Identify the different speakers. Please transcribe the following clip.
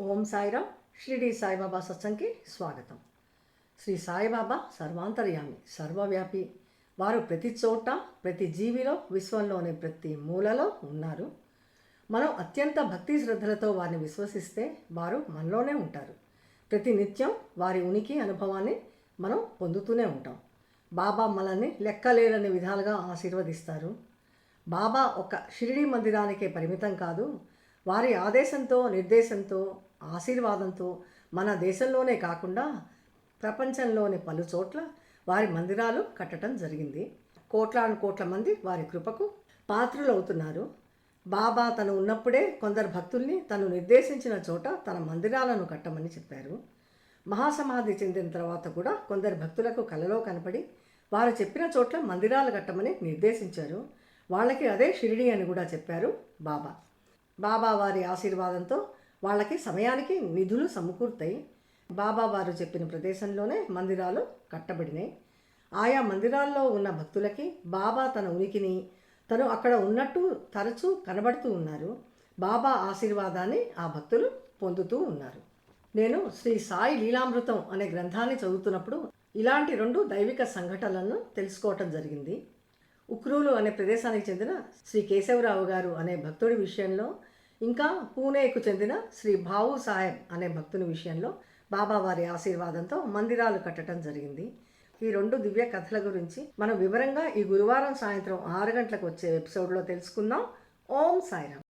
Speaker 1: ఓం సాయిరామ్. షిరిడి సాయిబాబా సత్సంగ్కి స్వాగతం. శ్రీ సాయిబాబా సర్వాంతర్యామి, సర్వవ్యాపి. వారు ప్రతి చోట, ప్రతి జీవిలో, విశ్వంలోని ప్రతి మూలలో ఉన్నారు. మనం అత్యంత భక్తి శ్రద్ధలతో వారిని విశ్వసిస్తే వారు మనలోనే ఉంటారు. ప్రతి నిత్యం వారి ఉనికి అనుభవాన్ని మనం పొందుతూనే ఉంటాం. బాబా మనల్ని లెక్కలేని విధాలుగా ఆశీర్వదిస్తారు. బాబా ఒక షిరిడి మందిరానికే పరిమితం కాదు, వారి ఆదేశంతో, నిర్దేశంతో, ఆశీర్వాదంతో మన దేశంలోనే కాకుండా ప్రపంచంలోని పలు చోట్ల వారి మందిరాలు కట్టడం జరిగింది. కోట్లాను కోట్ల మంది వారి కృపకు పాత్రులవుతున్నారు. బాబా తను ఉన్నప్పుడే కొందరు భక్తుల్ని తను నిర్దేశించిన చోట తన మందిరాలను కట్టమని చెప్పారు. మహాసమాధి చెందిన తర్వాత కూడా కొందరు భక్తులకు కలలో కనపడి వారు చెప్పిన చోట్ల మందిరాలు కట్టమని నిర్దేశించారు. వాళ్ళకి అదే షిరిడి అని కూడా చెప్పారు బాబా. బాబా వారి ఆశీర్వాదంతో వాళ్ళకి సమయానికి నిధులు సమకూర్తాయి. బాబా వారు చెప్పిన ప్రదేశంలోనే మందిరాలు కట్టబడినాయి. ఆయా మందిరాల్లో ఉన్న భక్తులకి బాబా తన ఉనికిని, తను అక్కడ ఉన్నట్టు తరచూ కనబడుతూ ఉన్నారు. బాబా ఆశీర్వాదాన్ని ఆ భక్తులు పొందుతూ ఉన్నారు. నేను శ్రీ సాయి లీలామృతం అనే గ్రంథాన్ని చదువుతున్నప్పుడు ఇలాంటి 2 దైవిక సంఘటనలను తెలుసుకోవటం జరిగింది. ఉక్రూలు అనే ప్రదేశానికి చెందిన శ్రీ కేశవరావు గారు అనే భక్తుడి విషయంలో, ఇంకా పూణేకు చెందిన శ్రీ భావు సాహెబ్ అనే భక్తుని విషయంలో బాబా వారి ఆశీర్వాదంతో మందిరాలు కట్టడం జరిగింది. ఈ 2 దివ్య కథల గురించి మనం వివరంగా ఈ గురువారం సాయంత్రం 6 గంటలకు వచ్చే ఎపిసోడ్లో తెలుసుకుందాం. ఓం సాయిరామ్.